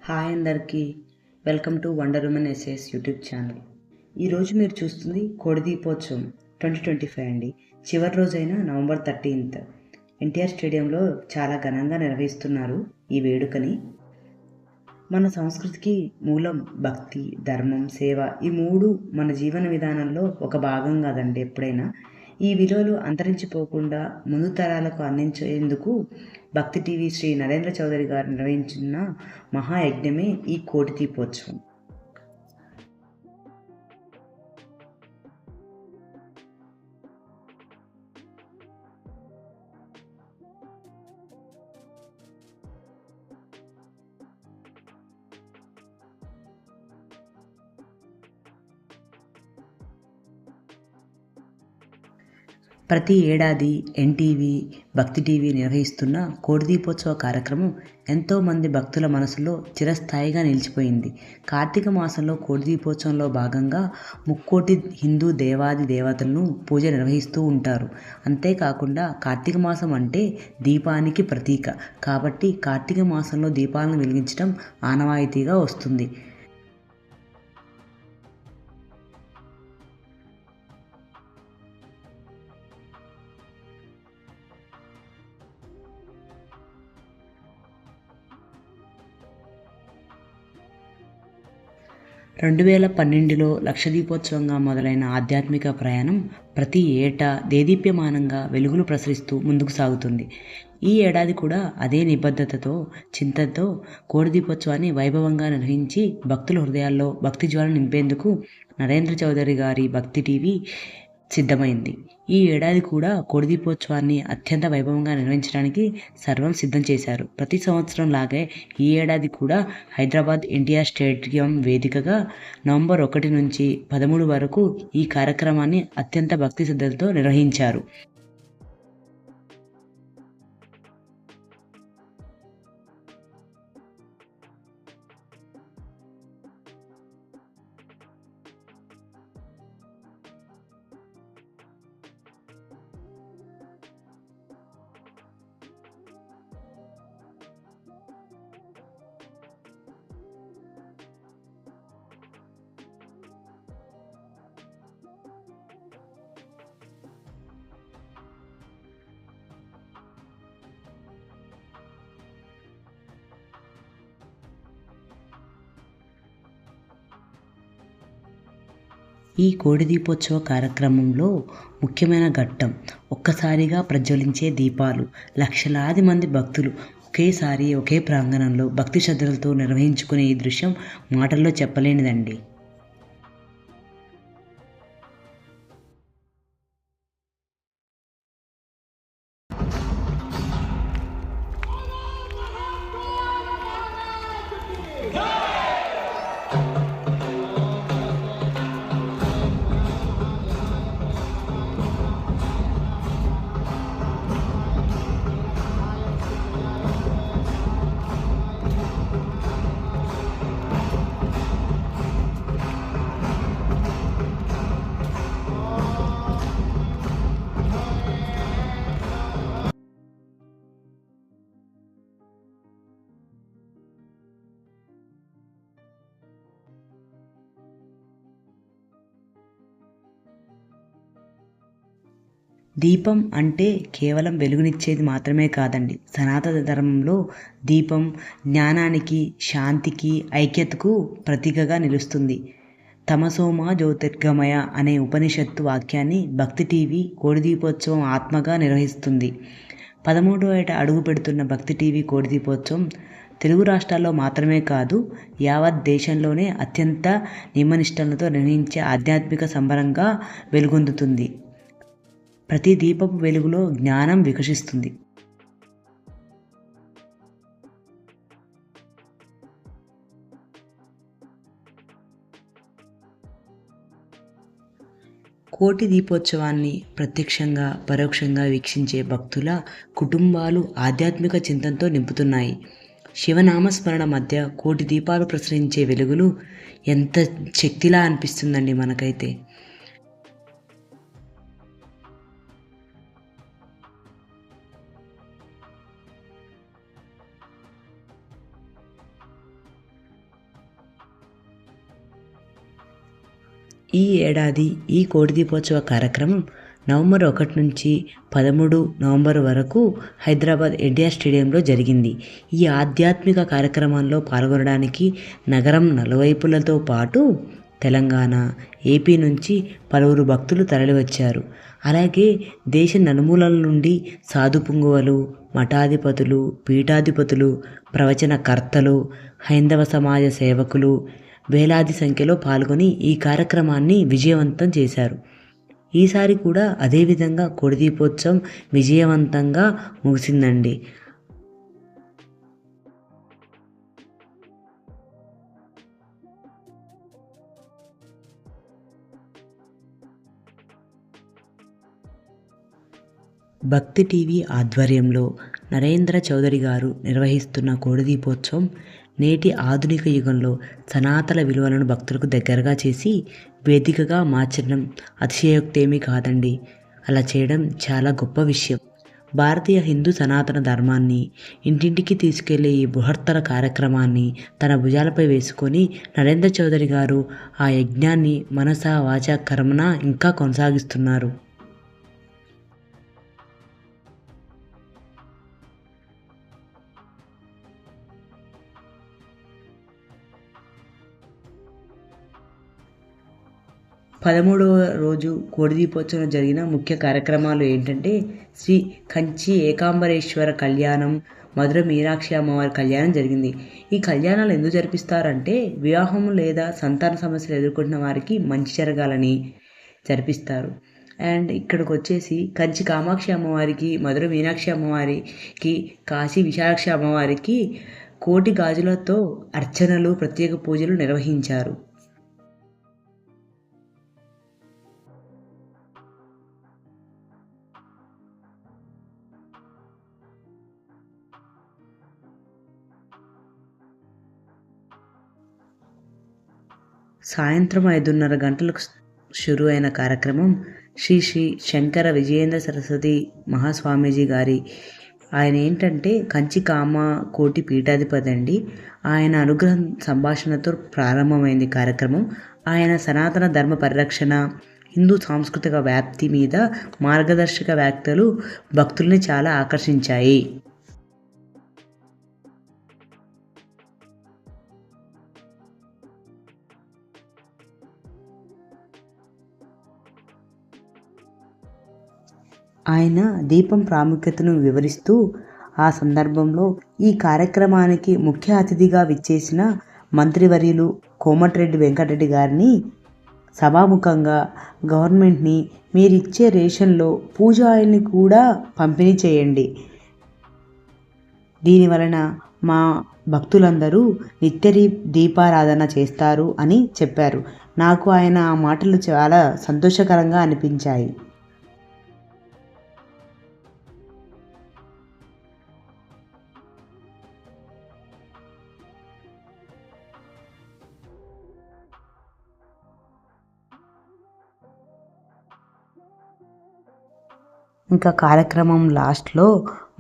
Hi అందరికీ welcome to Wonder Women SS YouTube channel. ఈరోజు మీరు చూస్తుంది కోడి దీపోత్సవం 2025 అండి. చివరి రోజైన నవంబర్ 13th ఎన్టీఆర్ స్టేడియంలో చాలా ఘనంగా నిర్వహిస్తున్నారు ఈ వేడుకని. మన సంస్కృతికి మూలం భక్తి, ధర్మం, సేవ. ఈ మూడు మన జీవన విధానంలో ఒక భాగం కాదండి. ఎప్పుడైనా ఈ విలువలు అంతరించిపోకుండా ముందు తరాలకు అందించేందుకు భక్తి టీవీ శ్రీ నరేంద్ర చౌదరి గారు నిర్వహించిన మహాయజ్ఞమే ఈ కోటి దీపోత్సవం. ప్రతి ఏడాది ఎన్టీవీ, భక్తి టీవీ నిర్వహిస్తున్న కోడి దీపోత్సవ కార్యక్రమం ఎంతోమంది భక్తుల మనసులో చిరస్థాయిగా నిలిచిపోయింది. కార్తీక మాసంలో కోడి దీపోత్సవంలో భాగంగా ముక్కోటి హిందూ దేవాది దేవతలను పూజ నిర్వహిస్తూ ఉంటారు. అంతేకాకుండా కార్తీక మాసం అంటే దీపానికి ప్రతీక కాబట్టి కార్తీక మాసంలో దీపాలను వెలిగించడం ఆనవాయితీగా వస్తుంది. 2012లో లక్షదీపోత్సవంగా మొదలైన ఆధ్యాత్మిక ప్రయాణం ప్రతి ఏటా దేదీప్యమానంగా వెలుగులు ప్రసరిస్తూ ముందుకు సాగుతుంది. ఈ ఏడాది కూడా అదే నిబద్ధతతో, చింతనతో కోడి దీపోత్సవాన్ని వైభవంగా నిర్వహించి భక్తుల హృదయాల్లో భక్తి జ్వాల నింపేందుకు నరేంద్ర చౌదరి గారి భక్తి టీవీ సిద్ధమైంది. ఈ ఏడాది కూడా కోడి దీపోత్సవాన్ని అత్యంత వైభవంగా నిర్వహించడానికి సర్వం సిద్ధం చేశారు. ప్రతి సంవత్సరం లాగే ఈ ఏడాది కూడా హైదరాబాద్ ఎన్టీఆర్ స్టేడియం వేదికగా నవంబర్ 1 నుంచి 13 వరకు ఈ కార్యక్రమాన్ని అత్యంత భక్తి శ్రద్ధలతో నిర్వహించారు. ఈ కోడి దీపోత్సవ కార్యక్రమంలో ముఖ్యమైన ఘట్టం ఒక్కసారిగా ప్రజ్వలించే దీపాలు. లక్షలాది మంది భక్తులు ఒకేసారి ఒకే ప్రాంగణంలో భక్తి శ్రద్ధలతో నిర్వహించుకునే ఈ దృశ్యం మాటల్లో చెప్పలేనిదండి. దీపం అంటే కేవలం వెలుగునిచ్చేది మాత్రమే కాదండి. సనాతన ధర్మంలో దీపం జ్ఞానానికి, శాంతికి, ఐక్యతకు ప్రతీకగా నిలుస్తుంది. తమసోమా జ్యోతిర్గమయ అనే ఉపనిషత్తు వాక్యాన్ని భక్తి టీవీ కోడి దీపోత్సవం ఆత్మగా నిర్వహిస్తుంది. 13వ ఏట అడుగు పెడుతున్న భక్తి టీవీ కోడి దీపోత్సవం తెలుగు రాష్ట్రాల్లో మాత్రమే కాదు, యావత్ దేశంలోనే అత్యంత నియమనిష్టలతో నిర్వహించే ఆధ్యాత్మిక సంబరంగా వెలుగొందుతుంది. ప్రతి దీపపు వెలుగులో జ్ఞానం వికసిస్తుంది. కోటి దీపోత్సవాన్ని ప్రత్యక్షంగా, పరోక్షంగా వీక్షించే భక్తుల కుటుంబాలు ఆధ్యాత్మిక చింతనతో నింపుతున్నాయి. శివనామస్మరణ మధ్య కోటి దీపాలు ప్రసరించే వెలుగులు ఎంత శక్తిలా అనిపిస్తుందండి మనకైతే. ఈ ఏడాది ఈ కోడి దీపోత్సవ కార్యక్రమం నవంబర్ 1 నుంచి 13 నవంబర్ వరకు హైదరాబాద్ ఎన్టీఆర్ స్టేడియంలో జరిగింది. ఈ ఆధ్యాత్మిక కార్యక్రమంలో పాల్గొనడానికి నగరం నలువైపులతో పాటు తెలంగాణ, ఏపీ నుంచి పలువురు భక్తులు తరలివచ్చారు. అలాగే దేశ నలుమూలల నుండి సాధు పుంగవులు, మఠాధిపతులు, పీఠాధిపతులు, ప్రవచనకర్తలు, హైందవ సమాజ సేవకులు వేలాది సంఖ్యలో పాల్గొని ఈ కార్యక్రమాన్ని విజయవంతం చేశారు. ఈసారి కూడా అదేవిధంగా కోడి దీపోత్సవం విజయవంతంగా ముగిసిందండి. భక్తి టీవీ ఆధ్వర్యంలో నరేంద్ర చౌదరి గారు నిర్వహిస్తున్న కోడి దీపోత్సవం నేటి ఆధునిక యుగంలో సనాతన విలువలను భక్తులకు దగ్గరగా చేసి వేదికగా మార్చడం అతిశయోక్తేమీ కాదండి. అలా చేయడం చాలా గొప్ప విషయం. భారతీయ హిందూ సనాతన ధర్మాన్ని ఇంటింటికి తీసుకెళ్లే ఈ బృహత్తర కార్యక్రమాన్ని తన భుజాలపై వేసుకొని నరేంద్ర చౌదరి గారు ఆ యజ్ఞాన్ని మనస వాచ కర్మన ఇంకా కొనసాగిస్తున్నారు. పదమూడవ రోజు కోడి దీపోత్సవం జరిగిన ముఖ్య కార్యక్రమాలు ఏంటంటే శ్రీ కంచి ఏకాంబరేశ్వర కళ్యాణం, మధుర మీనాక్షి అమ్మవారి కళ్యాణం జరిగింది. ఈ కళ్యాణాలు ఎందుకు జరిపిస్తారంటే వివాహం లేదా సంతాన సమస్యలు ఎదుర్కొంటున్న వారికి మంచి జరగాలని జరిపిస్తారు. అండ్ ఇక్కడికి వచ్చేసి కంచి కామాక్షి అమ్మవారికి, మధుర మీనాక్షి అమ్మవారికి, కాశీ విశాలాక్షి అమ్మవారికి కోటి గాజులతో అర్చనలు, ప్రత్యేక పూజలు నిర్వహించారు. సాయంత్రం 5:30 గంటలకు షురు అయిన కార్యక్రమం శ్రీ శ్రీ శంకర విజయేంద్ర సరస్వతి మహాస్వామీజీ గారి, ఆయన ఏంటంటే కంచి కామ కోటి పీఠాధిపతి అండి. ఆయన అనుగ్రహం సంభాషణతో ప్రారంభమైంది కార్యక్రమం. ఆయన సనాతన ధర్మ పరిరక్షణ, హిందూ సాంస్కృతిక వ్యాప్తి మీద మార్గదర్శక వ్యాఖ్యలు భక్తుల్ని చాలా ఆకర్షించాయి. ఆయన దీపం ప్రాముఖ్యతను వివరిస్తూ ఆ సందర్భంలో ఈ కార్యక్రమానికి ముఖ్య అతిథిగా విచ్చేసిన మంత్రివర్యులు కోమటిరెడ్డి వెంకటరెడ్డి గారిని సభాముఖంగా గవర్నమెంట్ని మీరిచ్చే రేషన్లో పూజ ఆయిల్ని కూడా పంపిణీ చేయండి, దీనివలన మా భక్తులందరూ నిత్య దీపారాధన చేస్తారు అని చెప్పారు. నాకు ఆయన ఆ మాటలు చాలా సంతోషకరంగా అనిపించాయి. ఇంకా కార్యక్రమం లాస్ట్లో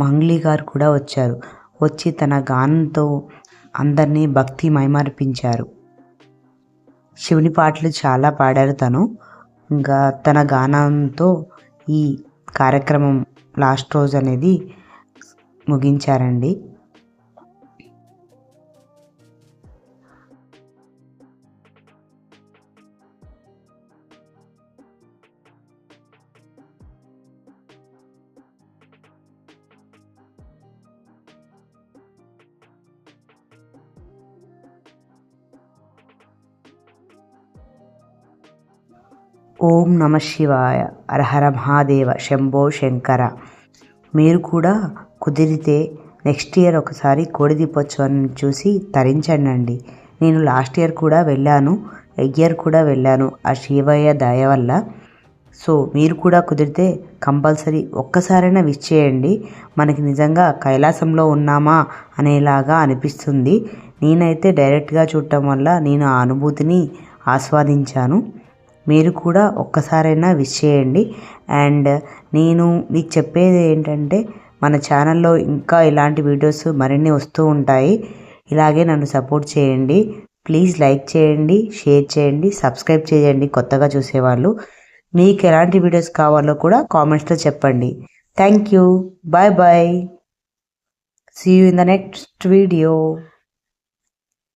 మంగ్లీ గారు కూడా వచ్చారు. వచ్చి తన గానంతో అందరినీ భక్తి మైమరిపించారు. శివుని పాటలు చాలా పాడారు తను. ఇంకా తన గానంతో ఈ కార్యక్రమం లాస్ట్ రోజు అనేది ముగించారండి. ఓం నమ శివాయ, హరహర మహాదేవ, శంభో శంకర. మీరు కూడా కుదిరితే నెక్స్ట్ ఇయర్ ఒకసారి కోడి దీపోత్సవాన్ని చూసి తరించండి. నేను లాస్ట్ ఇయర్ కూడా వెళ్ళాను, ఇయర్ కూడా వెళ్ళాను ఆ శివయ్య దయ వల్ల. సో మీరు కూడా కుదిరితే కంపల్సరీ ఒక్కసారైనా విష్ చేయండి. మనకి నిజంగా కైలాసంలో ఉన్నామా అనేలాగా అనిపిస్తుంది. నేనైతే డైరెక్ట్గా చూడటం వల్ల నేను ఆ అనుభూతిని ఆస్వాదించాను. మీరు కూడా ఒక్కసారైనా విష్ చేయండి. అండ్ నేను మీకు చెప్పేది ఏంటంటే మన ఛానల్లో ఇంకా ఇలాంటి వీడియోస్ మరిన్ని వస్తూ ఉంటాయి. ఇలాగే నన్ను సపోర్ట్ చేయండి ప్లీజ్ లైక్ చేయండి, షేర్ చేయండి, సబ్స్క్రైబ్ చేయండి. కొత్తగా చూసేవాళ్ళు మీకు ఎలాంటి వీడియోస్ కావాలో కూడా కామెంట్స్లో చెప్పండి. Thank you. Bye bye. See you in the next video.